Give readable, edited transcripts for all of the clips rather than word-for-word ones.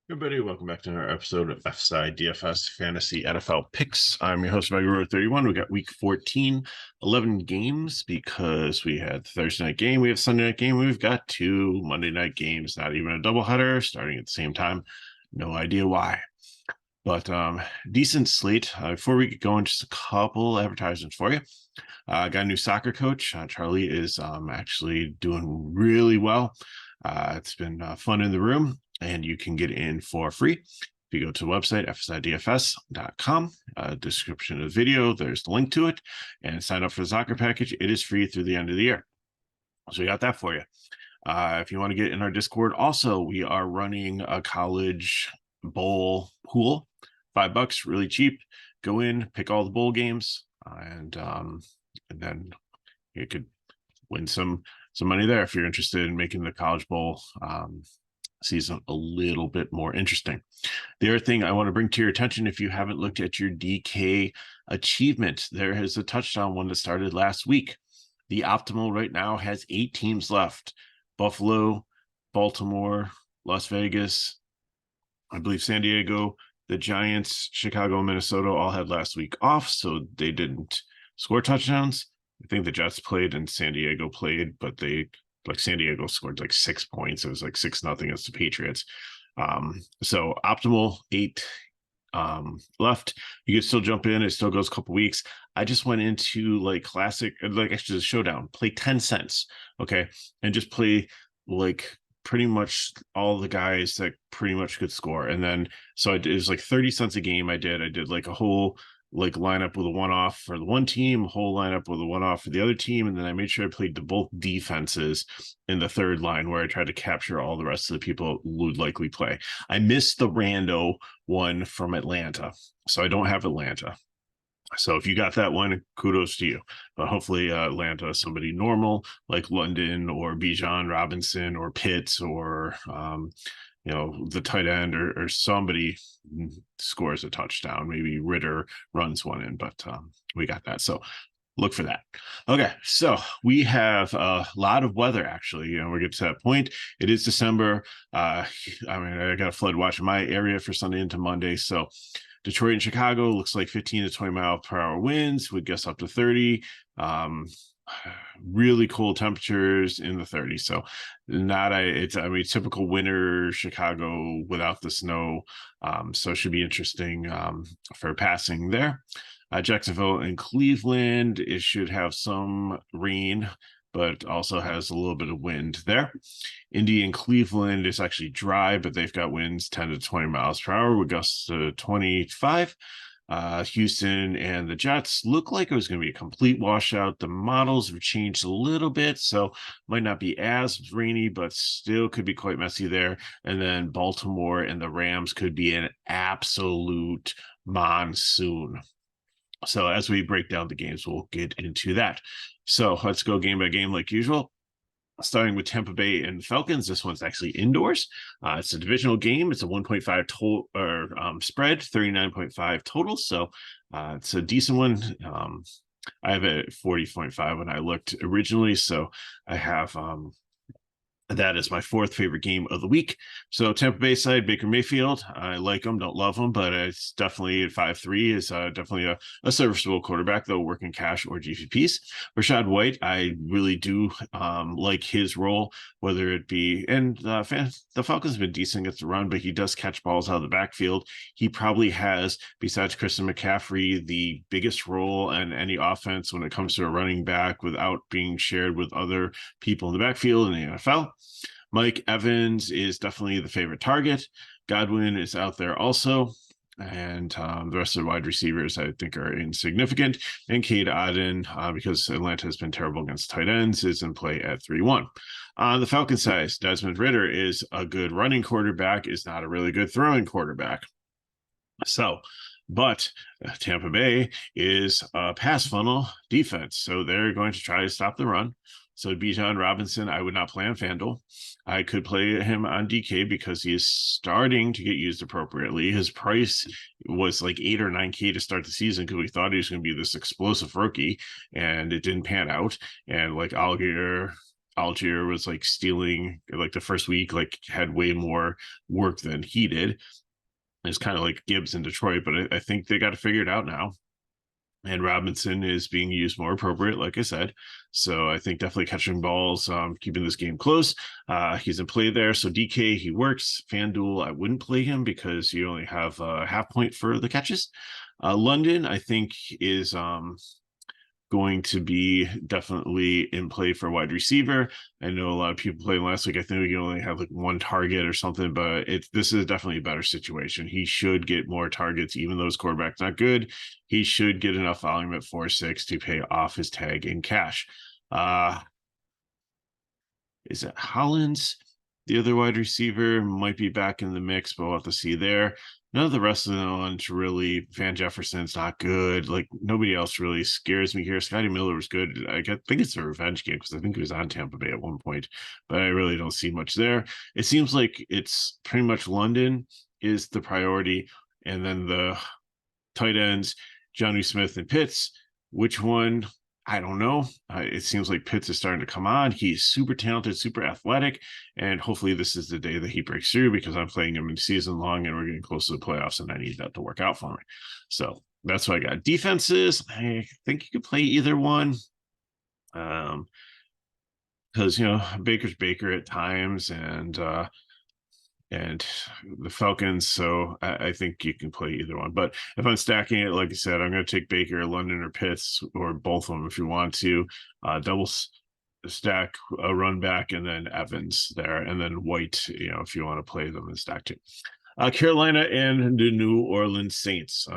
Everybody, welcome back to another episode of FSI DFS Fantasy NFL Picks. I'm your host, Meguro 31. We got week 14, 11 games because we had the Thursday night game, we have Sunday night game, we've got two Monday night games, not even a doubleheader starting at the same time. No idea why. But decent slate. Before we get going, just a couple advertisements for you. Got a new soccer coach. Charlie is actually doing really well. It's been fun in the room, and you can get in for free. If you go to the website, fsidfs.com, description of the video, there's the link to it, and sign up for the soccer package. It is free through the end of the year. So we got that for you. If you want to get in our Discord, also, we are running a college bowl pool, $5, really cheap. Go in, pick all the bowl games, and then you could win some money there if you're interested in making the college bowl season a little bit more interesting. The other thing I want to bring to your attention, if you haven't looked at your DK achievement, there is a touchdown one that started last week. The optimal right now has 8 teams left: Buffalo, Baltimore, Las Vegas, I believe San Diego, the Giants, Chicago, Minnesota all had last week off, so they didn't score touchdowns. I think the Jets played and San Diego played, but San Diego scored like 6 points. It was like 6-0 against the Patriots. So optimal 8 left. You can still jump in. It still goes a couple weeks. I just went into like classic, like actually the showdown, play 10 cents. Okay. And just play like pretty much all the guys that pretty much could score. And then, so it was like 30 cents a game. I did like a whole like lineup with a one-off for the one team, a whole lineup with a one-off for the other team, and then I made sure I played to both defenses in the third line where I tried to capture all the rest of the people who would likely play. I missed the rando one from Atlanta, so I don't have Atlanta. So if you got that one, kudos to you. But hopefully Atlanta, somebody normal like London or Bijan Robinson or Pitts or the tight end or somebody scores a touchdown. Maybe Ritter runs one in, but we got that. So look for that. Okay, so we have a lot of weather, actually. We're getting to that point. It is December. I got a flood watch in my area for Sunday into Monday. So Detroit and Chicago looks like 15 to 20 mile per hour winds. Would guess up to 30. Really cold temperatures in the 30s. So typical winter Chicago without the snow. So it should be interesting for passing there. Jacksonville and Cleveland, it should have some rain, but also has a little bit of wind there. Indy and Cleveland is actually dry, but they've got winds 10 to 20 miles per hour with gusts to 25. Houston and the Jets look like it was going to be a complete washout. The models have changed a little bit, so might not be as rainy, but still could be quite messy there. And then Baltimore and the Rams could be an absolute monsoon. So as we break down the games, we'll get into that. So let's go game by game like usual. Starting with Tampa Bay and Falcons. This one's actually indoors. It's a divisional game. It's a 1.5 total spread, 39.5 total. So it's a decent one. I have it at 40.5 when I looked originally. So I have that is my 4th favorite game of the week. So Tampa Bay side, Baker Mayfield. I like him, don't love him, but it's definitely at 5.3 is definitely a serviceable quarterback, though working cash or GPPs. Rashad White, I really do like his role, whether it be, and the Falcons have been decent against the run, but he does catch balls out of the backfield. He probably has, besides Christian McCaffrey, the biggest role in any offense when it comes to a running back without being shared with other people in the backfield in the NFL. Mike Evans is definitely the favorite target. Godwin is out there also. And the rest of the wide receivers, I think, are insignificant. And Cade Otton, because Atlanta has been terrible against tight ends, is in play at 3-1. On the Falcon side, Desmond Ridder is a good running quarterback, is not a really good throwing quarterback. So, but Tampa Bay is a pass funnel defense. So they're going to try to stop the run. So Bijan Robinson, I would not play on FanDuel. I could play him on DK because he is starting to get used appropriately. His price was like 8 or 9K to start the season because we thought he was going to be this explosive rookie, and it didn't pan out. And like Algier, Algier was like stealing like the first week, like had way more work than he did. It's kind of like Gibbs in Detroit, but I think they got to figure it out now. And Robinson is being used more appropriate, like I said. So I think definitely catching balls, keeping this game close. He's in play there. So DK, he works. FanDuel, I wouldn't play him because you only have a half point for the catches. London, I think, is going to be definitely in play for wide receiver. I know a lot of people playing last week. I think we only have like one target or something, but this is definitely a better situation. He should get more targets, even though his quarterback's not good. He should get enough volume at 4-6 to pay off his tag in cash. Is it Hollins? The other wide receiver might be back in the mix, but we'll have to see there. None of the rest of the ones really. Van Jefferson's not good. Like nobody else really scares me here. Scotty Miller was good. Think it's a revenge game because I think he was on Tampa Bay at one point, but I really don't see much there. It seems like it's pretty much London is the priority, and then the tight ends, Johnny Smith and Pitts. Which one? I don't know. It seems like Pitts is starting to come on. He's super talented, super athletic, and hopefully this is the day that he breaks through because I'm playing him in season long and we're getting close to the playoffs and I need that to work out for me. So that's what I got. Defenses, I think you could play either one. Because, Baker's Baker at times and the Falcons. So I think you can play either one. But if I'm stacking it, like I said, I'm going to take Baker, London, or Pitts, or both of them if you want to. Double stack a run back, and then Evans there, and then White, if you want to play them and stack too. Carolina and the New Orleans Saints.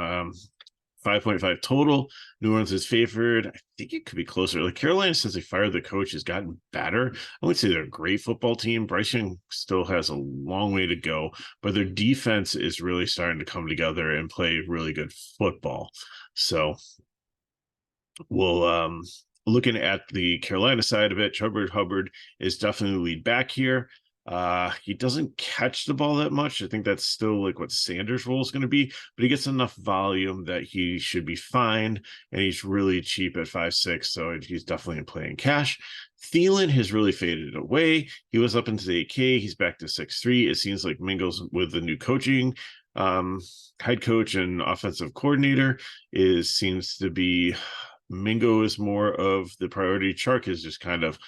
5.5 total. New Orleans is favored. I think it could be closer. Like Carolina, since they fired the coach, has gotten better. I would say they're a great football team. Bryce Young still has a long way to go, but their defense is really starting to come together and play really good football. So we'll looking at the Carolina side of it, Hubbard is definitely lead back here. He doesn't catch the ball that much. I think that's still like what Sanders' role is going to be, but he gets enough volume that he should be fine. And he's really cheap at 5.6, so he's definitely in play in cash. Thielen has really faded away. He was up into the 8K. He's back to 6.3. It seems like Mingo's with the new coaching head coach and offensive coordinator seems to be Mingo is more of the priority. Chark has just kind of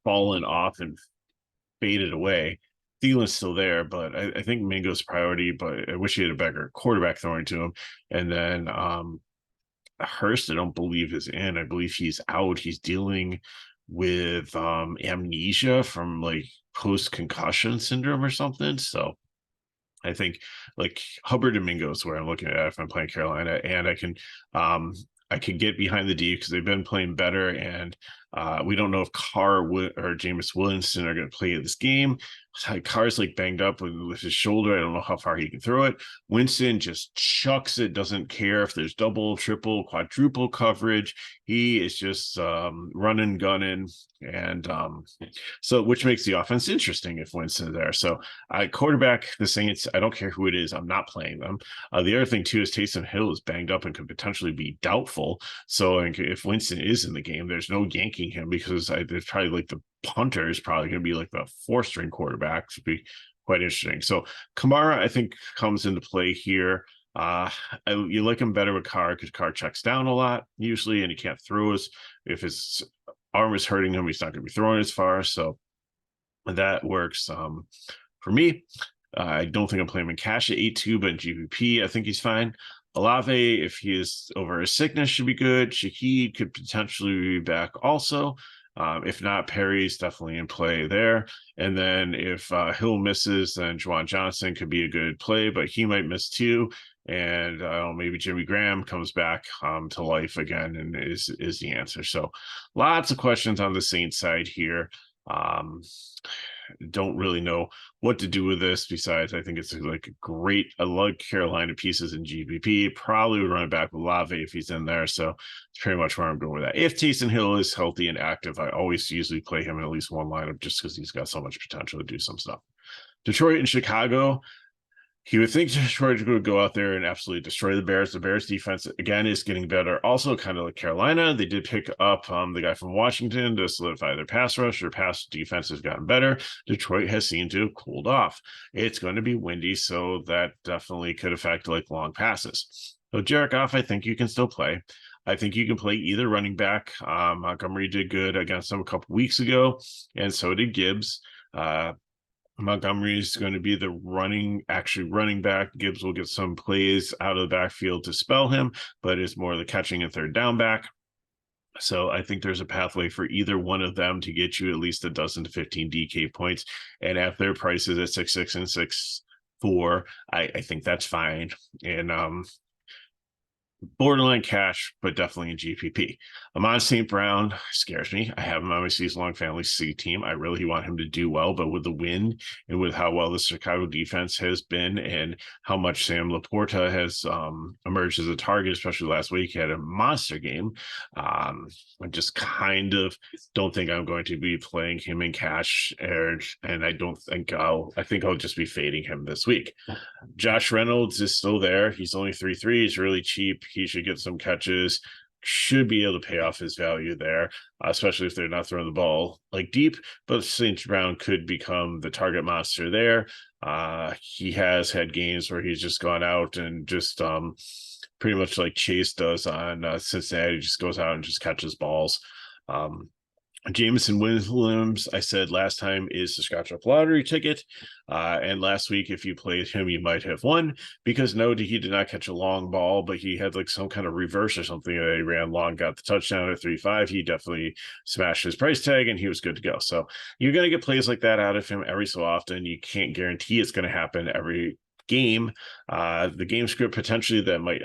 fallen off and faded away. Thielen's still there, but I think Mingo's priority, but I wish he had a better quarterback throwing to him. And then Hurst, I don't believe is in. I believe he's out. He's dealing with amnesia from like post-concussion syndrome or something. So I think like Hubbard and Mingo is where I'm looking at if I'm playing Carolina, and I can get behind the D because they've been playing better, and we don't know if Carr or Jameis Winston are going to play this game. Carr's like banged up with his shoulder. I don't know how far he can throw it. Winston just chucks it, doesn't care if there's double, triple, quadruple coverage. He is just running, gunning, and so which makes the offense interesting if Winston's there. So quarterback, the Saints, I don't care who it is, I'm not playing them. The other thing too is Taysom Hill is banged up and could potentially be doubtful. So if Winston is in the game, there's no yanking him because there's probably like the punter is probably going to be like the 4th-string quarterback. Should be quite interesting. So Kamara, I think, comes into play here. You like him better with Carr because Carr checks down a lot usually, and he can't throw if his arm is hurting him, he's not going to be throwing as far. So that works for me. I don't think I'm playing him in cash at 8.2, but in GPP, I think he's fine. Olave, if he is over his sickness, should be good. Shaheed could potentially be back also. If not, Perry's definitely in play there. And then if Hill misses, then Juwan Johnson could be a good play, but he might miss too. And maybe Jimmy Graham comes back to life again and is the answer. So lots of questions on the Saints side here. Don't really know what to do with this besides I think it's like a great, I like Carolina pieces in GPP. Probably would run it back with Lave if he's in there. So it's pretty much where I'm going with that. If Taysom Hill is healthy and active, I always usually play him in at least one lineup just because he's got so much potential to do some stuff. Detroit and Chicago. He would think Detroit would go out there and absolutely destroy the Bears. The Bears defense, again, is getting better. Also, kind of like Carolina, they did pick up the guy from Washington to solidify their pass rush. Their pass defense has gotten better. Detroit has seemed to have cooled off. It's going to be windy, so that definitely could affect like long passes. So Jared Goff, I think you can still play. I think you can play either running back. Montgomery did good against him a couple weeks ago, and so did Gibbs. Montgomery is going to be the running back. Gibbs will get some plays out of the backfield to spell him, but it's more the catching and third down back. So I think there's a pathway for either one of them to get you at least a dozen to 15 DK points. And at their prices at 6.6 and 6.4, I think that's fine. And borderline cash, but definitely in GPP. Amon St. Brown scares me. I have him on my season-long fantasy C team. I really want him to do well, but with the win and with how well the Chicago defense has been and how much Sam Laporta has emerged as a target, especially last week, he had a monster game. I just kind of don't think I'm going to be playing him in cash, and I don't think I think I'll just be fading him this week. Josh Reynolds is still there. He's only 3.3. He's really cheap. He should get some catches. Should be able to pay off his value there, especially if they're not throwing the ball like deep. But St. Brown could become the target monster there. He has had games where he's just gone out and just pretty much like Chase does on Cincinnati, just goes out and just catches balls. Jameson Williams, I said last time, is the scratch off lottery ticket. And last week, if you played him, you might have won because no, he did not catch a long ball, but he had like some kind of reverse or something that he ran long, got the touchdown at 3.5. He definitely smashed his price tag and he was good to go. So you're going to get plays like that out of him every so often. You can't guarantee it's going to happen every game. The game script potentially that might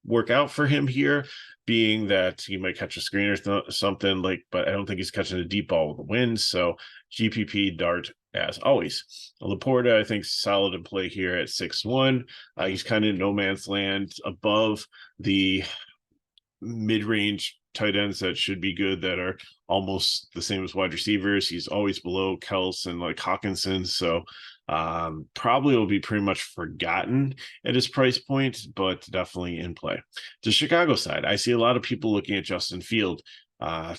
work out for him here being that he might catch a screen or something like, but I don't think he's catching a deep ball with the wind. So GPP dart as always. Laporta, I think, solid in play here at 6.1. He's kind of in no man's land above the mid-range tight ends that should be good, that are almost the same as wide receivers. He's always below Kels and like Hawkinson. So probably will be pretty much forgotten at his price point, but definitely in play. The Chicago side, I see a lot of people looking at Justin Field.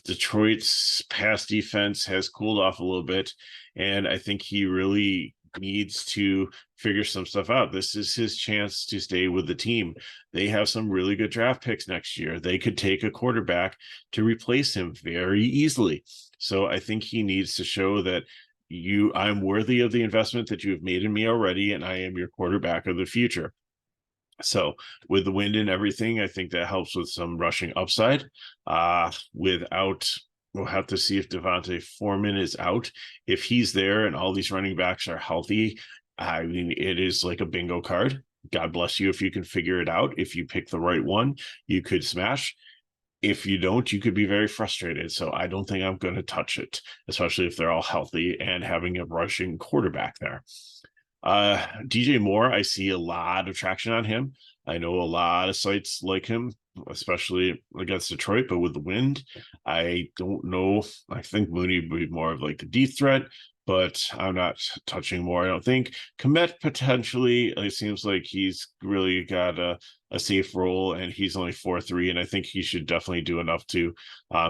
Detroit's pass defense has cooled off a little bit, and I think he really needs to figure some stuff out. This is his chance to stay with the team. They have some really good draft picks next year. They could take a quarterback to replace him very easily. So I think he needs to show that I'm worthy of the investment that you have made in me already, and I am your quarterback of the future. So with the wind and everything, I think that helps with some rushing upside. We'll have to see if Devontae Foreman is out. If he's there and all these running backs are healthy, I mean, it is like a bingo card. God bless you if you can figure it out. If you pick the right one, you could smash. If you don't, you could be very frustrated. So I don't think I'm going to touch it, especially if they're all healthy and having a rushing quarterback there. DJ Moore, I see a lot of traction on him. I know a lot of sites like him, especially against Detroit, but with the wind, I don't know. I think Mooney would be more of like the deep threat, but I'm not touching Moore. I don't think Komet potentially, it seems like he's really got a safe role, and he's only 4.3, and I think he should definitely do enough to.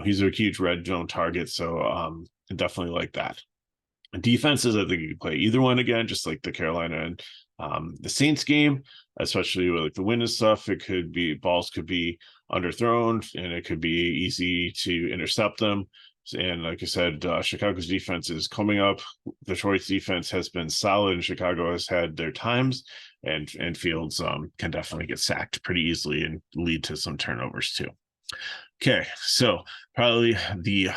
He's a huge red zone target, so definitely like that. Defenses, I think you can play either one again, just like the Carolina and the Saints game, especially with like the wind and stuff. It could be balls could be underthrown, and it could be easy to intercept them. And like I said, Chicago's defense is coming up. Detroit's defense has been solid, and Chicago has had their times. And Fields can definitely get sacked pretty easily and lead to some turnovers too. Okay, so probably the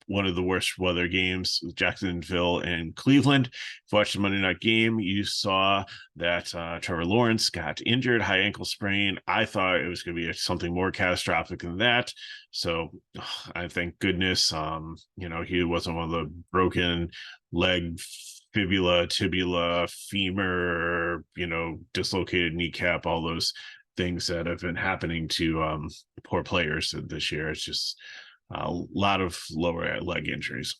one of the worst weather games, Jacksonville and Cleveland. If you watched the Monday night game, you saw that Trevor Lawrence got injured, high ankle sprain. I thought it was going to be something more catastrophic than that. So I thank goodness, he wasn't one of the broken leg, fibula, tibula, femur, dislocated kneecap, all those things that have been happening to poor players this year. It's just a lot of lower leg injuries.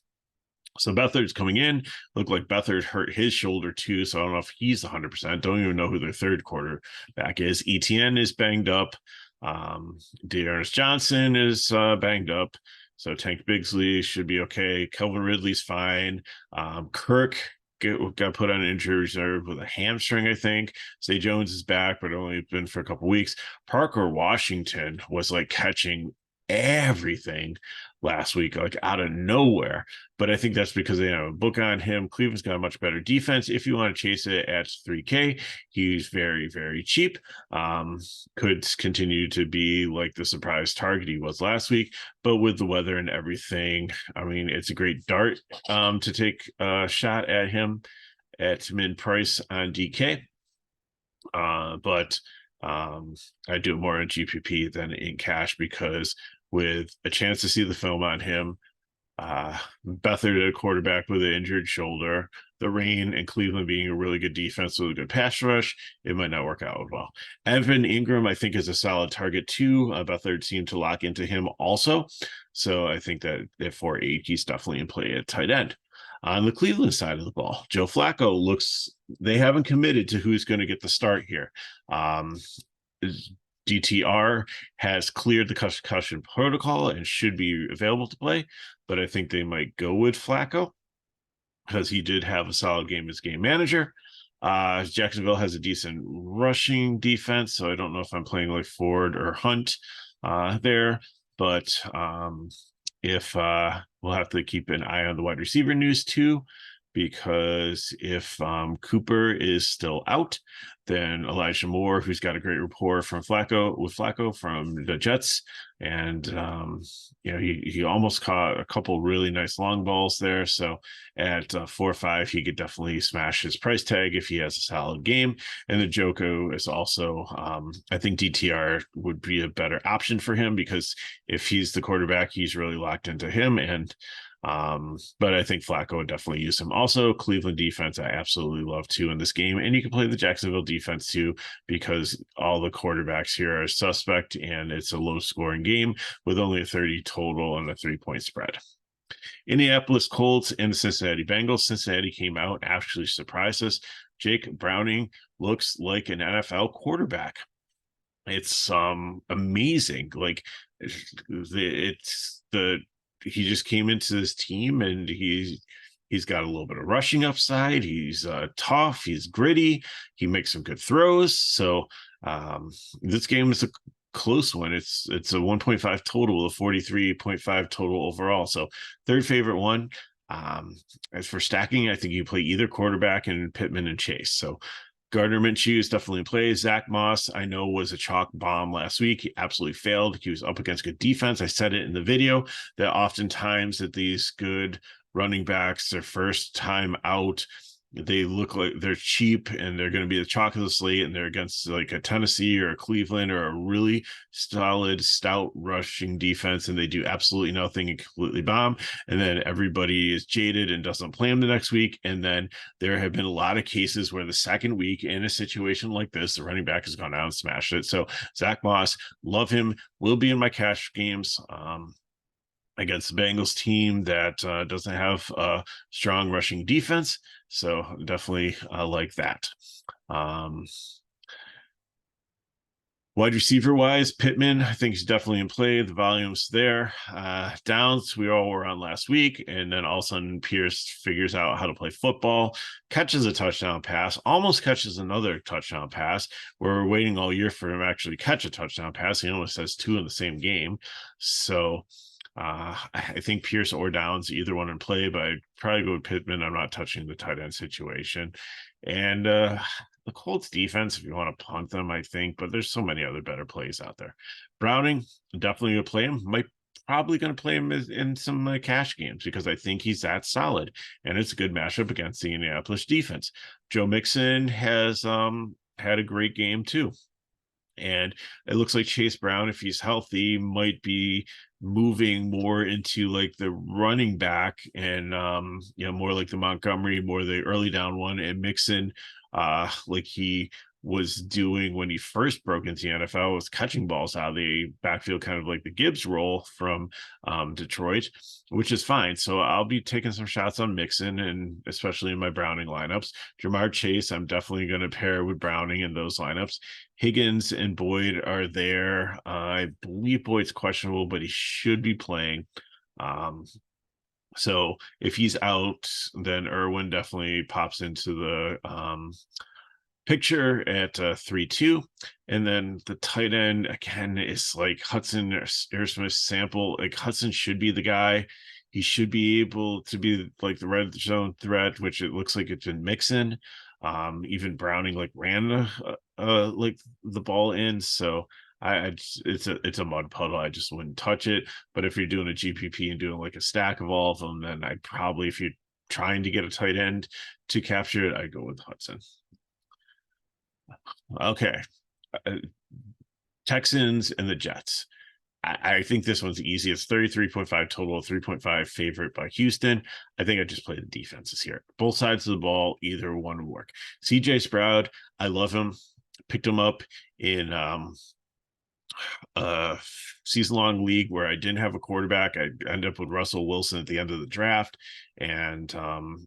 So Beathard's coming in. Looked like Beathard hurt his shoulder too, so I don't know if he's 100%. Don't even know who their third quarterback is. ETN is banged up. Dearness Johnson is banged up. So Tank Bigsley should be okay. Kelvin Ridley's fine. Kirk got put on injury reserve with a hamstring, I think. Zay Jones is back, but only been for a couple weeks. Parker Washington was like catching everything last week, like out of nowhere. But I think that's because they have a book on him. Cleveland's got a much better defense. If you want to chase it at 3K, he's very, very cheap. Could continue to be like the surprise target he was last week. But with the weather and everything, I mean, it's a great dart to take a shot at him at mid price on DK. But I do it more in GPP than in cash because with a chance to see the film on him, Beathard, a quarterback with an injured shoulder, the rain, and Cleveland being a really good defense with a good pass rush, it might not work out well. Evan Ingram, I think, is a solid target too. Beathard seemed to lock into him also. So I think that at 4.8, he's definitely in play at tight end. On the Cleveland side of the ball, Joe Flacco looks, they haven't committed to who's going to get the start here. DTR has cleared the concussion protocol and should be available to play, but I think they might go with Flacco because he did have a solid game as game manager. Jacksonville has a decent rushing defense, so I don't know if I'm playing like Ford or Hunt there, but if we'll have to keep an eye on the wide receiver news too, because if Cooper is still out, then Elijah Moore, who's got a great rapport from Flacco from the Jets, and he almost caught a couple really nice long balls there. So at 4.5, he could definitely smash his price tag if he has a solid game. And the Joko is also, I think DTR would be a better option for him because if he's the quarterback, he's really locked into him. And but I think Flacco would definitely use him. Also, Cleveland defense, I absolutely love too in this game. And you can play the Jacksonville defense too, because all the quarterbacks here are suspect and it's a low scoring game with only a 30 total and a 3-point spread. Indianapolis Colts and the Cincinnati Bengals. Cincinnati came out, actually surprised us. Jake Browning looks like an NFL quarterback. It's amazing. Like he just came into this team and he's got a little bit of rushing upside. He's tough. He's gritty. He makes some good throws. So this game is a close one. It's a 1.5 total, a 43.5 total overall. So third favorite one. As for stacking, I think you play either quarterback and Pittman and Chase. So Gardner Minshew is definitely in play. Zach Moss, I know, was a chalk bomb last week. He absolutely failed. He was up against good defense. I said it in the video that oftentimes that these good running backs, their first time out, they look like they're cheap and they're going to be the chalk of the slate, and they're against like a Tennessee or a Cleveland or a really solid, stout rushing defense, and they do absolutely nothing and completely bomb. And then everybody is jaded and doesn't play them the next week. And then there have been a lot of cases where the second week in a situation like this, the running back has gone out and smashed it. So Zach Moss, love him, will be in my cash games. Against the Bengals team that doesn't have a strong rushing defense. So definitely like that. Wide receiver wise, Pittman, I think he's definitely in play. The volume's there. Downs, we all were on last week. And then all of a sudden, Pierce figures out how to play football, catches a touchdown pass, almost catches another touchdown pass. We're waiting all year for him to actually catch a touchdown pass. He almost has two in the same game. So I think Pierce or Downs, either one in play, but I'd probably go with Pittman. I'm not touching the tight end situation. And the Colts defense, if you want to punt them, I think, but there's so many other better plays out there. Browning, definitely going to play him. Probably going to play him in some cash games because I think he's that solid. And it's a good matchup against the Indianapolis defense. Joe Mixon has had a great game too. And it looks like Chase Brown, if he's healthy, might be moving more into like the running back and more like the Montgomery, more the early down one, and Mixon like he was doing when he first broke into the NFL, was catching balls out of the backfield, kind of like the Gibbs role from Detroit, which is fine. So I'll be taking some shots on Mixon, and especially in my Browning lineups. Jamar Chase, I'm definitely going to pair with Browning in those lineups. Higgins and Boyd are there. I believe Boyd's questionable, but he should be playing. So if he's out, then Irwin definitely pops into the picture at 3-2. And then the tight end again is like Hudson Aerosmith sample. Like Hudson should be the guy. He should be able to be like the red zone threat, which it looks like it's been mixing. Even Browning like ran like the ball in. So it's a mud puddle. I just wouldn't touch it. But if you're doing a GPP and doing like a stack of all of them, then I'd probably, if you're trying to get a tight end to capture it, I'd go with Hudson. Okay. Texans and the Jets. I think this one's easy. It's 33.5 total, 3.5 favorite by Houston. I think I just play the defenses here. Both sides of the ball, either one will work. CJ Stroud, I love him. Picked him up in a season-long league where I didn't have a quarterback. I ended up with Russell Wilson at the end of the draft, and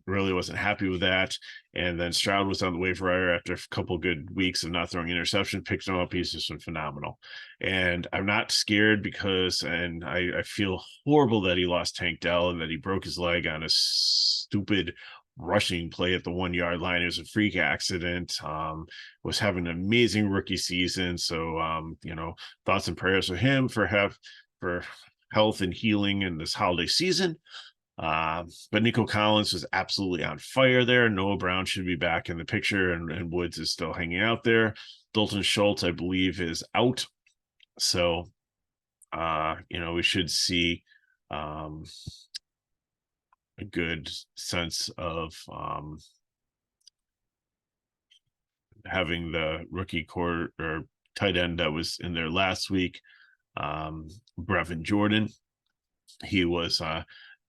really wasn't happy with that. And then Stroud was on the waiver wire after a couple good weeks of not throwing interception. Picked him up. He's just been phenomenal. And I'm not scared because, and I feel horrible that he lost Tank Dell and that he broke his leg on a stupid rushing play at the 1 yard line. It was a freak accident. Was having an amazing rookie season. So, thoughts and prayers for him for health and healing in this holiday season. But Nico Collins was absolutely on fire there. Noah Brown should be back in the picture, and Woods is still hanging out there. Dalton Schultz, I believe, is out. So, we should see a good sense of having the rookie core or tight end that was in there last week, Brevin Jordan. He was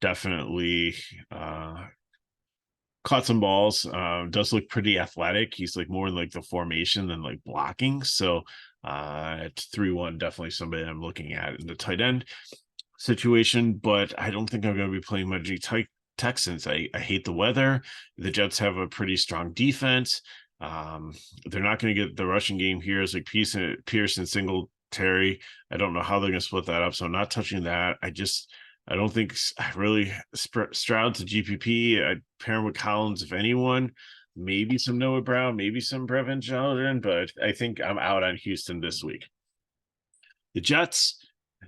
definitely caught some balls, does look pretty athletic. He's like more in like the formation than like blocking. So at 3-1, definitely somebody I'm looking at in the tight end situation, but I don't think I'm going to be playing much Texans. I hate the weather. The Jets have a pretty strong defense. They're not going to get the rushing game here. It's like Pearson, Singletary. I don't know how they're going to split that up, so I'm not touching that. I don't think I really Stroud to GPP. I'd pair him with Collins, if anyone. Maybe some Noah Brown, maybe some Brevin Jordan, but I think I'm out on Houston this week. The Jets,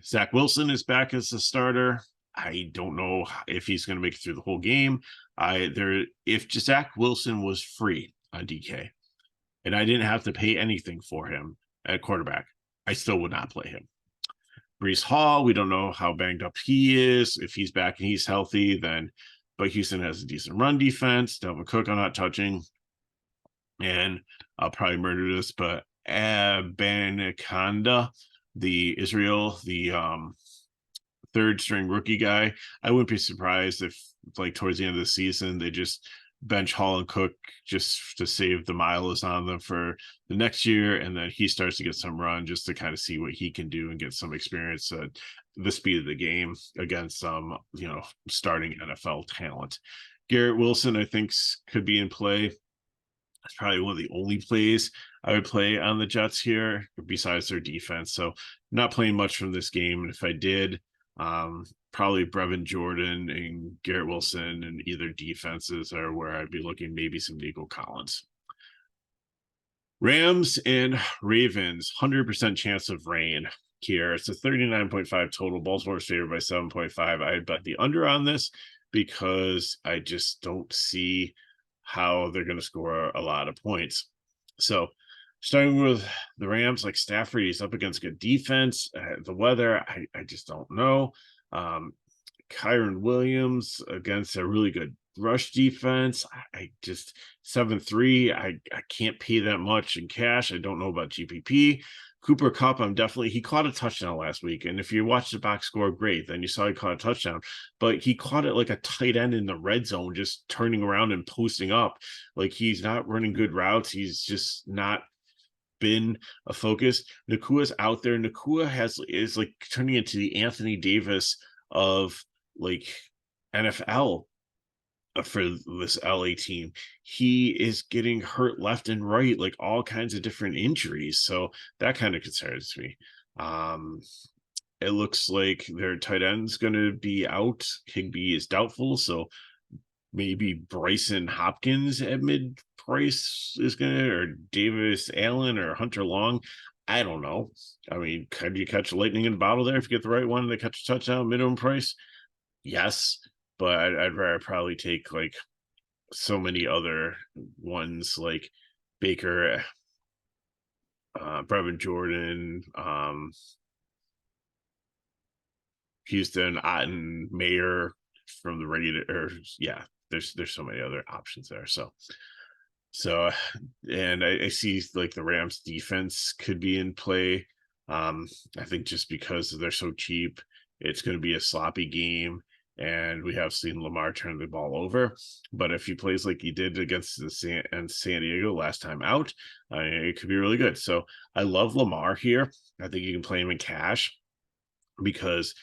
Zach Wilson is back as the starter. I don't know if he's going to make it through the whole game. If Zach Wilson was free on DK and I didn't have to pay anything for him at quarterback, I still would not play him. Breece Hall, we don't know how banged up he is. If he's back and he's healthy, but Houston has a decent run defense. Dalvin Cook, I'm not touching. And I'll probably murder this, but Abanikanda, the third string rookie guy, I wouldn't be surprised if like towards the end of the season they just bench Hall and Cook just to save the mileage on them for the next year, and then he starts to get some run just to kind of see what he can do and get some experience at the speed of the game against some starting NFL talent. Garrett Wilson, I think, could be in play. That's probably one of the only plays I would play on the Jets here besides their defense. So not playing much from this game. And if I did, probably Brevin Jordan and Garrett Wilson and either defenses are where I'd be looking, maybe some Nico Collins. Rams and Ravens, 100% chance of rain here. It's a 39.5 total. Baltimore's favored by 7.5. I'd bet the under on this because I just don't see how they're going to score a lot of points. So starting with the Rams, like Stafford, he's up against good defense. The weather, I just don't know. Kyron Williams against a really good rush defense. I just 7-3. I can't pay that much in cash. I don't know about GPP. Cooper Kupp, he caught a touchdown last week. And if you watch the box score, great. Then you saw he caught a touchdown, but he caught it like a tight end in the red zone, just turning around and posting up. Like he's not running good routes. He's just not been a focus. Nakua's out there. Nakua is like turning into the Anthony Davis of like NFL for this LA team. He is getting hurt left and right, like all kinds of different injuries. So that kind of concerns me. It looks like their tight end's going to be out. Higbee is doubtful. So maybe Bryson Hopkins at mid price is going to, or Davis Allen or Hunter Long. I don't know. I mean, could you catch lightning in a bottle there if you get the right one to catch a touchdown minimum price? Yes, but I'd rather probably take like so many other ones like Baker, Brevin Jordan, Houston, Otten, Mayer from the ready to, or yeah, there's so many other options there. So, and I see like the Rams defense could be in play. I think just because they're so cheap, it's going to be a sloppy game. And we have seen Lamar turn the ball over. But if he plays like he did against the San Diego last time out, it could be really good. So I love Lamar here. I think you can play him in cash because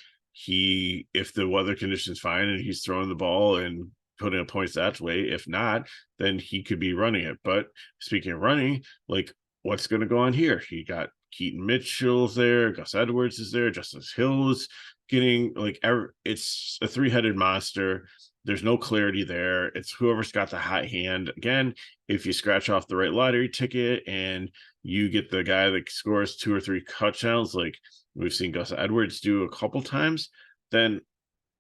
if the weather conditions fine and he's throwing the ball and putting up points that way, if not, then he could be running it. But speaking of running, like what's going to go on here? You got Keaton Mitchell's there, Gus Edwards is there, Justice Hill's getting like it's a three-headed monster. There's no clarity there. It's whoever's got the hot hand. Again, if you scratch off the right lottery ticket and you get the guy that scores 2 or 3 touchdowns, like we've seen Gus Edwards do a couple times, then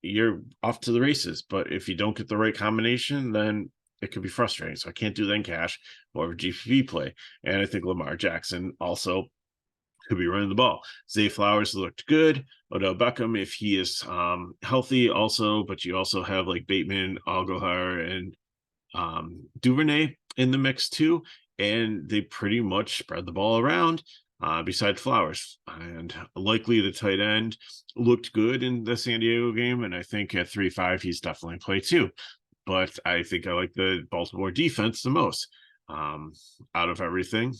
you're off to the races. But if you don't get the right combination, then it could be frustrating. So I can't do that in cash or GPP play. And I think Lamar Jackson also could be running the ball. Zay Flowers looked good. Odell Beckham, if he is healthy, also, but you also have like Bateman, Algahar, and Duvernay in the mix too, and they pretty much spread the ball around. Besides Flowers, and likely the tight end looked good in the San Diego game, and I think at 3-5 he's definitely played too. But I think I like the Baltimore defense the most out of everything.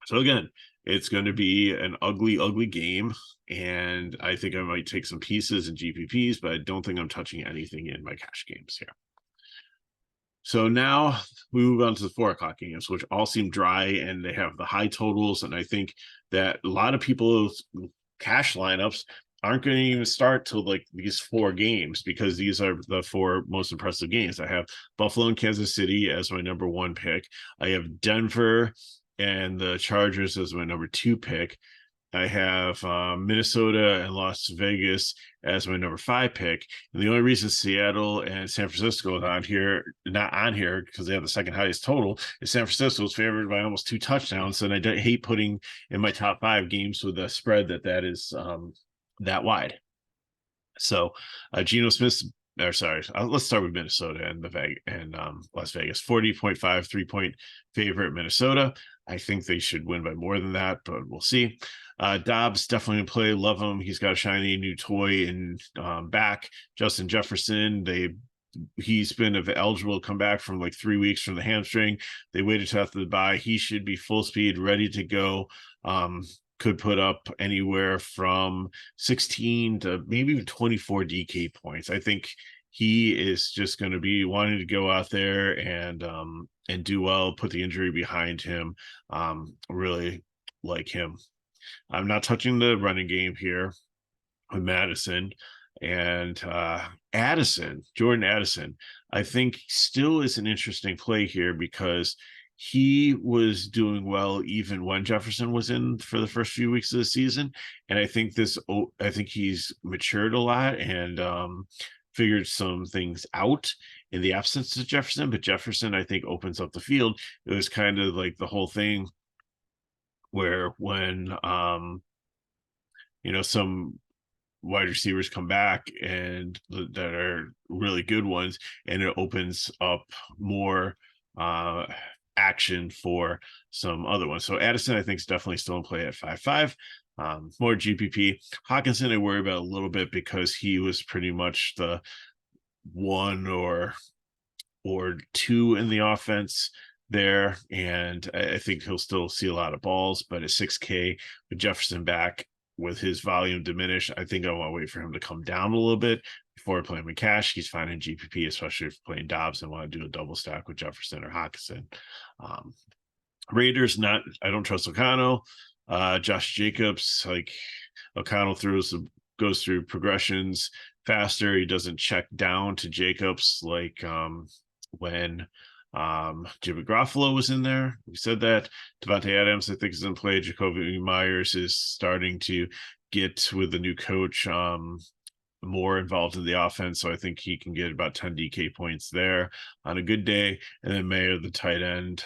So again, it's going to be an ugly game, and I think I might take some pieces and GPPs, but I don't think I'm touching anything in my cash games here. So now we move on to the 4:00 games, which all seem dry and they have the high totals. And I think that a lot of people's cash lineups aren't going to even start till like these 4 games because these are the 4 most impressive games. I have Buffalo and Kansas City as my number 1 pick. I have Denver and the Chargers as my number 2 pick. I have Minnesota and Las Vegas as my number 5 pick. And the only reason Seattle and San Francisco are not on here because they have the second highest total, is San Francisco is favored by almost 2 touchdowns. And I hate putting in my top 5 games with a spread that is that wide. So Geno Smith, or sorry, let's start with Minnesota and Las Vegas. 40.5 3-point favorite Minnesota. I think they should win by more than that, but we'll see. Dobbs definitely in play. Love him. He's got a shiny new toy and back. Justin Jefferson, he's been eligible to come back from like 3 weeks from the hamstring. They waited till after the bye. He should be full speed, ready to go. Could put up anywhere from 16 to maybe 24 DK points. I think he is just going to be wanting to go out there and do well, put the injury behind him. Really like him. I'm not touching the running game here with Madison and Jordan Addison. I think still is an interesting play here because he was doing well even when Jefferson was in for the first few weeks of the season. And I think he's matured a lot and figured some things out in the absence of Jefferson. But Jefferson, I think, opens up the field. It was kind of like the whole thing where when some wide receivers come back and that are really good ones, and it opens up more action for some other ones. So Addison, I think, is definitely still in play at 5-5. More GPP. Hawkinson, I worry about a little bit because he was pretty much the 1 or 2 in the offense there, and I think he'll still see a lot of balls, but at 6K with Jefferson back with his volume diminished, I think I want to wait for him to come down a little bit before playing with cash. He's fine in GPP, especially if playing Dobbs and want to do a double stack with Jefferson or Hawkinson. Raiders, I don't trust O'Connell. Josh Jacobs, like O'Connell goes through progressions faster. He doesn't check down to Jacobs like when Jimmy Garofalo was in there. We said that. Devontae Adams, I think, is in play. Jacoby Myers is starting to get with the new coach more involved in the offense, so I think he can get about 10 DK points there on a good day. And then Mayer, the tight end,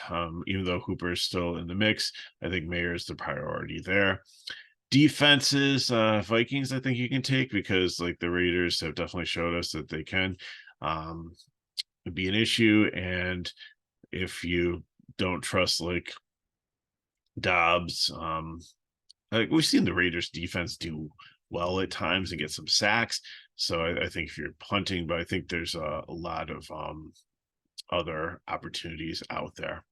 even though Hooper is still in the mix, I think Mayer is the priority there. Defenses, Vikings, I think you can take, because like the Raiders have definitely showed us that they can be an issue. And if you don't trust like Dobbs, like we've seen the Raiders defense do well at times and get some sacks. So I think if you're punting, but I think there's a lot of other opportunities out there.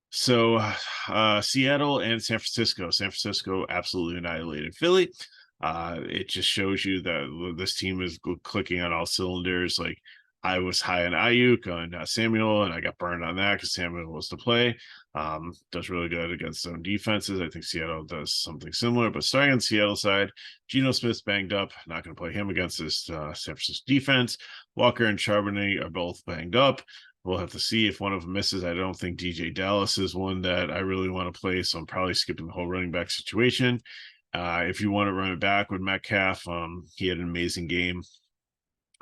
So Seattle and San Francisco absolutely annihilated Philly. It just shows you that this team is clicking on all cylinders. Like I was high on Ayuk, on Samuel, and I got burned on that because Samuel was to play. Does really good against zone defenses. I think Seattle does something similar. But starting on the Seattle side, Geno Smith's banged up. Not going to play him against this San Francisco defense. Walker and Charbonnet are both banged up. We'll have to see if one of them misses. I don't think DJ Dallas is one that I really want to play, so I'm probably skipping the whole running back situation. If you want to run it back with Metcalf, he had an amazing game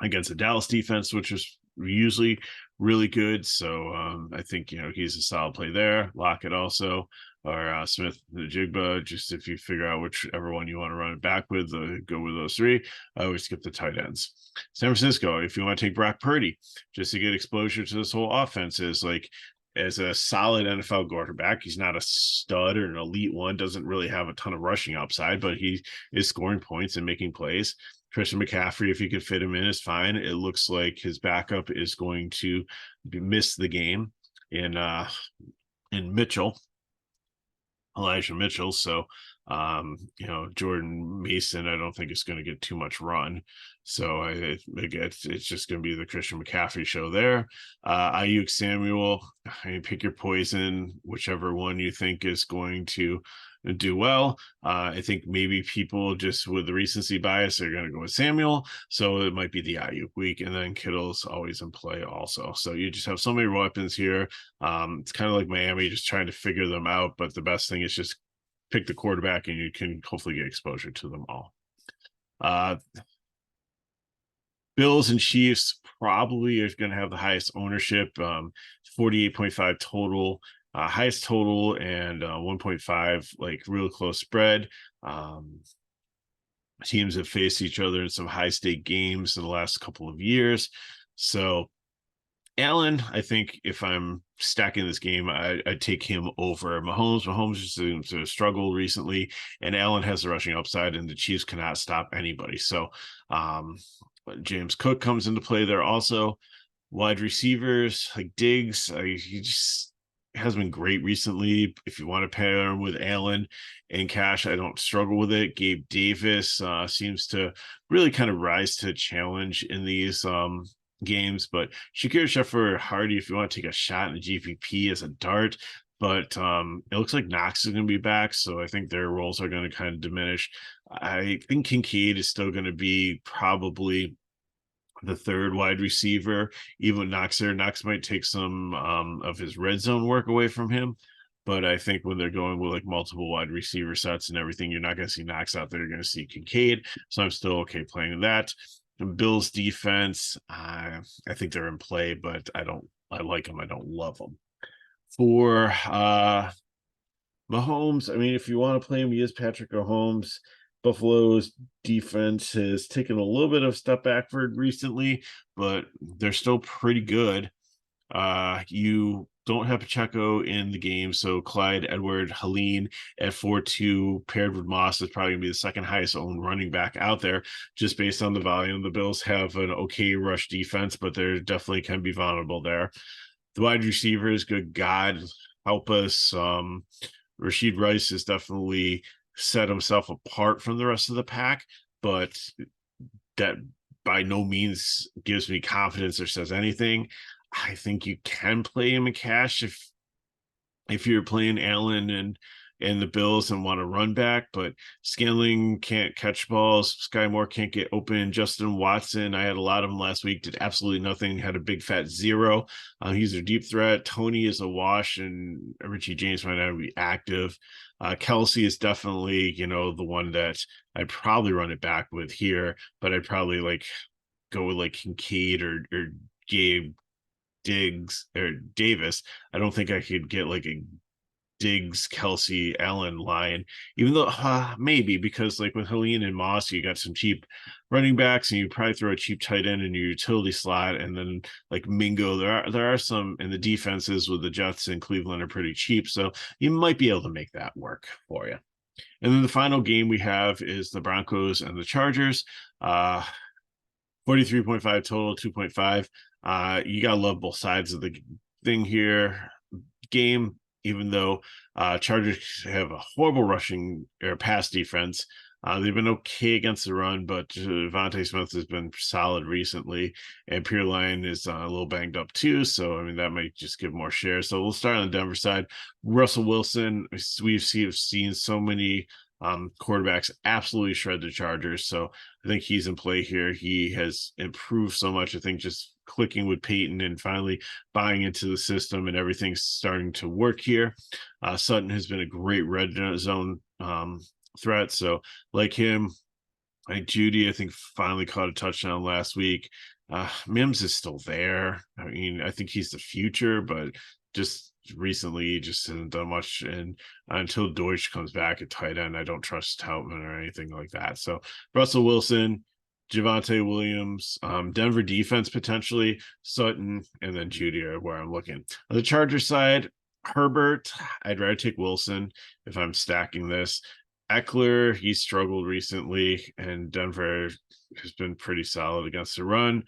against the Dallas defense, which was usually really good. So I think, he's a solid play there. Lockett also, or Smith Jigba, just if you figure out whichever one you want to run it back with, go with those three. I always skip the tight ends. San Francisco, if you want to take Brock Purdy, just to get exposure to this whole offense, is like as a solid NFL quarterback. He's not a stud or an elite one, doesn't really have a ton of rushing upside, but he is scoring points and making plays. Christian McCaffrey, if you could fit him in, is fine. It looks like his backup is going to miss the game in Elijah Mitchell. So, Jordan Mason, I don't think it's going to get too much run. So it's just going to be the Christian McCaffrey show there. Ayuk, Samuel, pick your poison, whichever one you think is going to do well. I think maybe people just with the recency bias are going to go with Samuel. So it might be the Ayuk week, and then Kittle's always in play also. So you just have so many weapons here. It's kind of like Miami, just trying to figure them out. But the best thing is just pick the quarterback and you can hopefully get exposure to them all. Bills and Chiefs probably are going to have the highest ownership, 48.5 total, highest total, and 1.5, like real close spread. Teams have faced each other in some high stake games in the last couple of years. So Allen, I think if I'm stacking this game, I'd take him over Mahomes. Mahomes just seems to struggle recently, and Allen has the rushing upside, and the Chiefs cannot stop anybody. So James Cook comes into play there also. Wide receivers like Diggs, he just has been great recently. If you want to pair him with Allen and Cash, I don't struggle with it. Gabe Davis seems to really kind of rise to challenge in these games, but Shakir Sheffer Hardy, if you want to take a shot in the GPP as a dart, but it looks like Knox is going to be back, so I think their roles are going to kind of diminish. I think Kincaid is still going to be probably the third wide receiver, even with Knox there. Knox might take some of his red zone work away from him, but I think when they're going with like multiple wide receiver sets and everything, you're not going to see Knox out there. You're going to see Kincaid, so I'm still okay playing that. Bills defense, I think they're in play, but I like them. I don't love them. For Mahomes, I mean, if you want to play him, he is Patrick Mahomes. Buffalo's defense has taken a little bit of step backward recently, but they're still pretty good. You don't have Pacheco in the game, so Clyde Edward-Helaire at 4.2 paired with Moss is probably going to be the second highest owned running back out there, just based on the volume. The Bills have an okay rush defense, but they definitely can be vulnerable there. the wide receivers, good God, help us. Rashid Rice has definitely set himself apart from the rest of the pack, but that by no means gives me confidence or says anything. I think you can play him in cash if you're playing Allen and the Bills and want to run back, but Scanling can't catch balls. Sky Moore can't get open. Justin Watson, I had a lot of them last week, did absolutely nothing, had a big fat 0. He's a deep threat. Tony is a wash, and Richie James might not be active. Kelsey is definitely, the one that I'd probably run it back with here, but I'd probably go with Kincaid or Gabe Diggs or Davis. I don't think I could get a Diggs, Kelsey, Allen line, even though maybe because with Helene and Moss, you got some cheap running backs, and you probably throw a cheap tight end in your utility slot, and then Mingo. There are some, in the defenses with the Jets and Cleveland are pretty cheap, so you might be able to make that work for you. And then the final game we have is the Broncos and the Chargers. 43.5 total, 2.5. You gotta love both sides of the thing here. Game, even though Chargers have a horrible rushing or pass defense. They've been okay against the run, but Devontae Smith has been solid recently, and Pierline is a little banged up too. So, that might just give more shares. So we'll start on the Denver side. Russell Wilson, we've seen so many quarterbacks absolutely shred the Chargers. So I think he's in play here. He has improved so much. I think just clicking with Peyton and finally buying into the system, and everything's starting to work here. Sutton has been a great red zone threat. So him, Judy, I think finally caught a touchdown last week. Mims is still there. I think he's the future, but just recently he just hasn't done much. And until Deutsch comes back at tight end, I don't trust Tautman or anything like that. So Russell Wilson, Javonte Williams, Denver defense potentially, Sutton, and then Judy are where I'm looking. On the Chargers side, Herbert, I'd rather take Wilson if I'm stacking this. Eckler, he struggled recently, and Denver has been pretty solid against the run.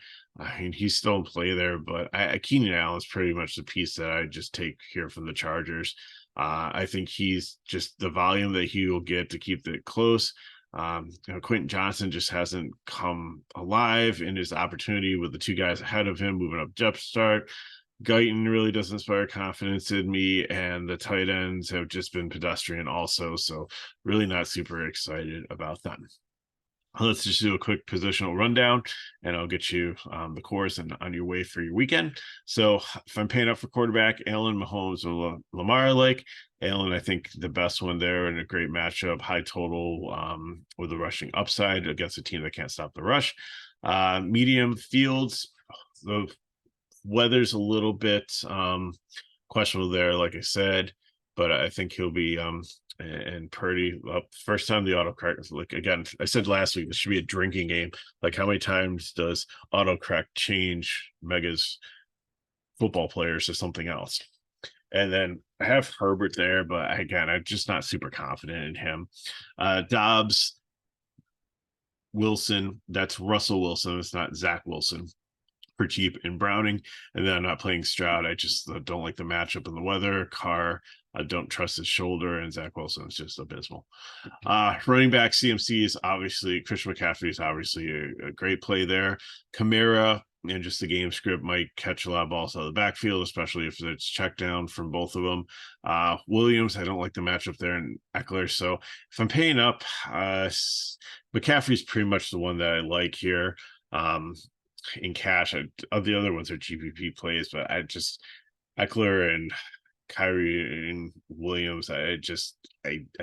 He's still in play there, but Keenan Allen's pretty much the piece that I just take here from the Chargers. I think he's just the volume that he will get to keep it close. Quentin Johnson just hasn't come alive in his opportunity with the two guys ahead of him moving up depth chart. Guyton really doesn't inspire confidence in me, and the tight ends have just been pedestrian also, so really not super excited about them. Let's just do a quick positional rundown, and I'll get you the course and on your way for your weekend. So if I'm paying up for quarterback, Allen, Mahomes, or Lamar, Allen, I think the best one there, and a great matchup, high total with a rushing upside against a team that can't stop the rush. Medium Fields, the weather's a little bit questionable there, like I said, but I think he'll be and Purdy up first time the autocorrect. Again, I said last week this should be a drinking game. How many times does autocorrect change Mega's football players to something else? And then I have Herbert there, but again, I'm just not super confident in him. Dobbs, Wilson, that's Russell Wilson. It's not Zach Wilson. For cheap in Browning, and then I'm not playing Stroud. I just don't like the matchup and the weather. Carr, I don't trust his shoulder, and Zach Wilson is just abysmal. Running back CMC is obviously Christian McCaffrey is obviously a great play there. Kamara and just the game script might catch a lot of balls out of the backfield, especially if it's check down from both of them. Williams, I don't like the matchup there, and Eckler. So if I'm paying up, McCaffrey's pretty much the one that I like here. In cash, the other ones are GPP plays, but Eckler and Kyrie and Williams, I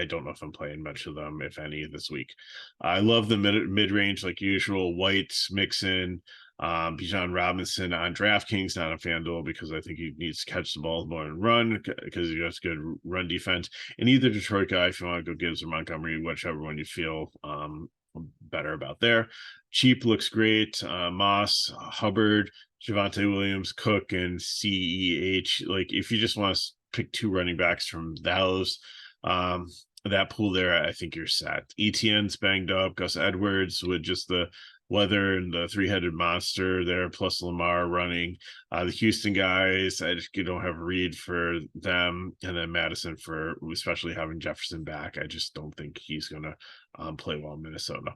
don't know if I'm playing much of them, if any, this week. I love the mid range like usual. White, Mixon, Bijan Robinson on DraftKings, not on FanDuel, because I think he needs to catch the ball more and run because he has good run defense. And either Detroit guy, if you want to go Gibbs or Montgomery, whichever one you feel better about there. Cheap looks great. Moss, Hubbard, Javonte Williams, Cook, and CEH. If you just want to pick two running backs from those, that pool there, I think you're set. ETN's banged up. Gus Edwards with just the Weather and the three-headed monster there, plus Lamar running. The Houston guys, I just don't have a read for them. And then Madison, for especially having Jefferson back, I just don't think he's going to play well in Minnesota.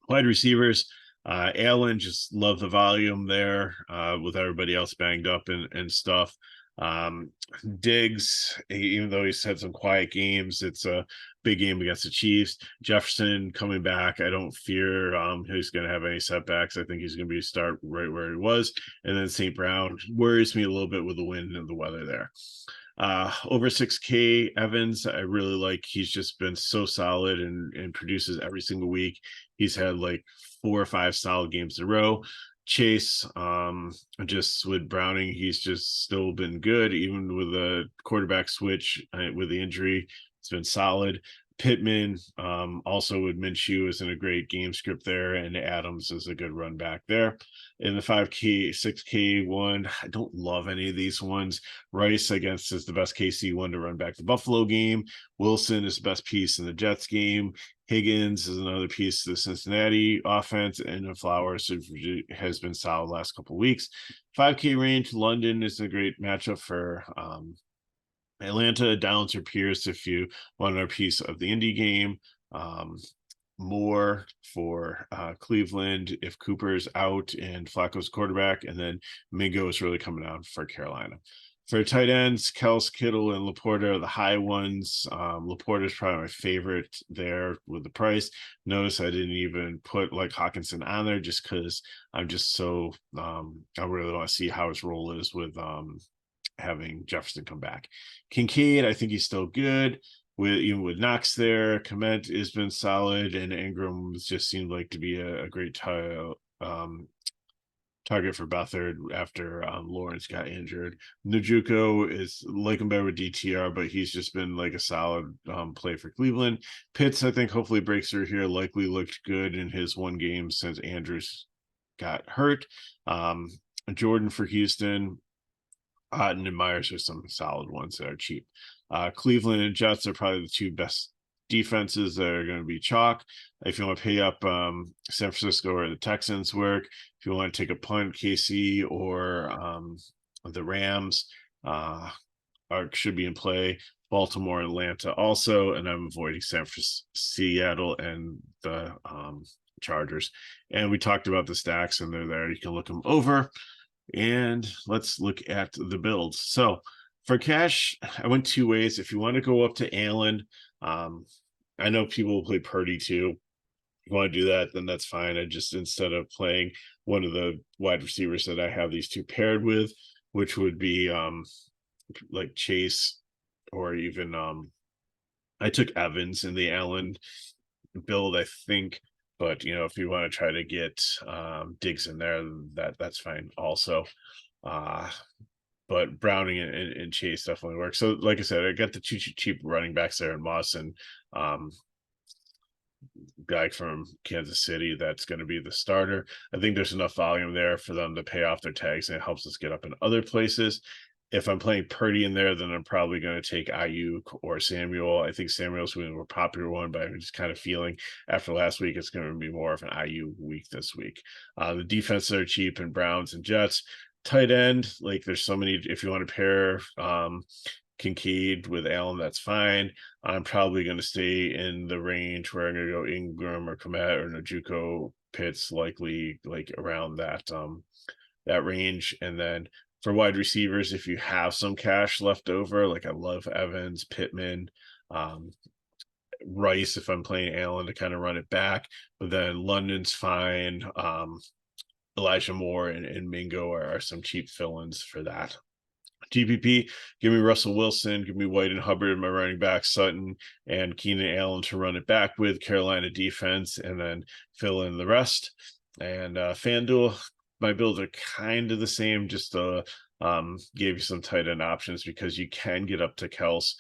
Wide receivers, Allen, just love the volume there with everybody else banged up and stuff. Diggs, even though he's had some quiet games, it's a big game against the Chiefs. Jefferson coming back, I don't fear he's going to have any setbacks. I think he's going to be a start right where he was. And then St. Brown worries me a little bit with the wind and the weather there. Over 6K Evans, I really like. He's just been so solid and produces every single week. He's had like 4 or 5 solid games in a row. Chase, just with Browning, he's just still been good, even with a quarterback switch with the injury. It's been solid. Pittman, also with Minshew, is in a great game script there, and Adams is a good run back there. In the 5K, 6K one, I don't love any of these ones. Rice, I guess, is the best KC one to run back the Buffalo game. Wilson is the best piece in the Jets game. Higgins is another piece of the Cincinnati offense, and Flowers has been solid last couple of weeks. 5K range, London is a great matchup for Atlanta. Downs or Pierce if you want another piece of the Indy game. Moore for Cleveland if Cooper's out and Flacco's quarterback, and then Mingo is really coming out for Carolina. For tight ends, Kels, Kittle, and Laporta are the high ones. Laporta is probably my favorite there with the price. Notice I didn't even put like Hawkinson on there just because I'm just so I really want to see how his role is with having Jefferson come back. Kincaid, I think he's still good. Even with Knox there, Komet has been solid, and Ingram just seemed like to be a great target for Beathard after Lawrence got injured. Njoku is like him better with DTR, but he's just been like a solid play for Cleveland. Pitts, I think, hopefully breaks through here. Likely looked good in his one game since Andrews got hurt. Jordan for Houston. Otten and Myers are some solid ones that are cheap. Cleveland and Jets are probably the two best defenses that are going to be chalk. If you want to pay up San Francisco or the Texans work, if you want to take a punt, KC or the Rams should be in play. Baltimore, Atlanta also, and I'm avoiding Seattle and the Chargers. And we talked about the stacks, and they're there. You can look them over. And let's look at the builds. So for cash, I went 2 ways. If you want to go up to Allen, I know people will play Purdy too. If you want to do that, then that's fine. I just, instead of playing one of the wide receivers that I have these two paired with, which would be like Chase, or even I took Evans in the Allen build, I think. But if you want to try to get Diggs in there, that's fine also. But Browning and Chase definitely work. So like I said, I got the two cheap running backs there in Moss and guy from Kansas City that's going to be the starter. I think there's enough volume there for them to pay off their tags, and it helps us get up in other places. If I'm playing Purdy in there, then I'm probably going to take Ayuk or Samuel. I think Samuel's a more popular one, but I'm just kind of feeling after last week, it's going to be more of an Ayuk week this week. The defenses are cheap in Browns and Jets. Tight end, like there's so many. If you want to pair Kincaid with Allen, that's fine. I'm probably going to stay in the range where I'm going to go Ingram or Komet or Njoku. Pitts, likely like around that range. And then for wide receivers, if you have some cash left over, like I love Evans, Pittman, Rice, if I'm playing Allen to kind of run it back, but then London's fine. Elijah Moore and Mingo are some cheap fill-ins for that. GPP, give me Russell Wilson, give me White and Hubbard, my running back, Sutton, and Keenan Allen to run it back with, Carolina defense, and then fill in the rest. And FanDuel, my builds are kind of the same, just gave you some tight end options because you can get up to Kels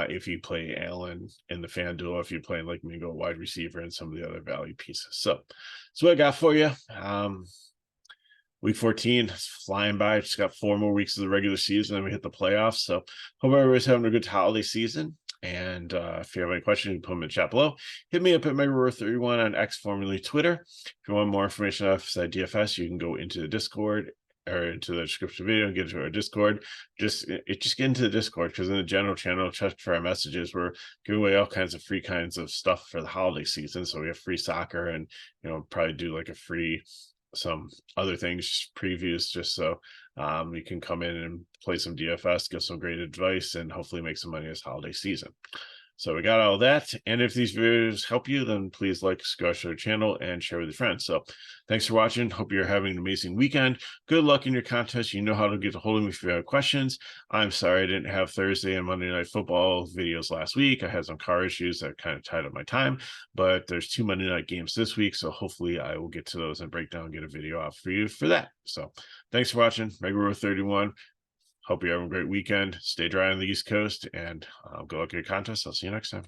if you play Allen in the FanDuel, if you're playing like Mingo wide receiver and some of the other value pieces. So that's what I got for you. Week 14 is flying by. Just got 4 more weeks of the regular season, and we hit the playoffs. So hope everybody's having a good holiday season. And if you have any questions, you can put them in the chat below. Hit me up at MegaRoar31 on X, formerly Twitter. If you want more information on FSI DFS, you can go into the Discord or into the description video and get to our Discord. Just get into the Discord, because in the general channel, check for our messages. We're giving away all kinds of free kinds of stuff for the holiday season. So we have free soccer, and probably do like a free some other things, previews, just so you can come in and play some DFS, get some great advice, and hopefully make some money this holiday season. So we got all that. And if these videos help you, then please like, subscribe to our channel, and share with your friends. So thanks for watching. Hope you're having an amazing weekend. Good luck in your contest. You know how to get a hold of me if you have questions. I'm sorry I didn't have Thursday and Monday Night Football videos last week. I had some car issues that kind of tied up my time, but there's 2 Monday night games this week. So hopefully I will get to those and break down and get a video out for you for that. So thanks for watching. MegaRoar31. Hope you're having a great weekend. Stay dry on the East Coast, and good luck at your contest. I'll see you next time.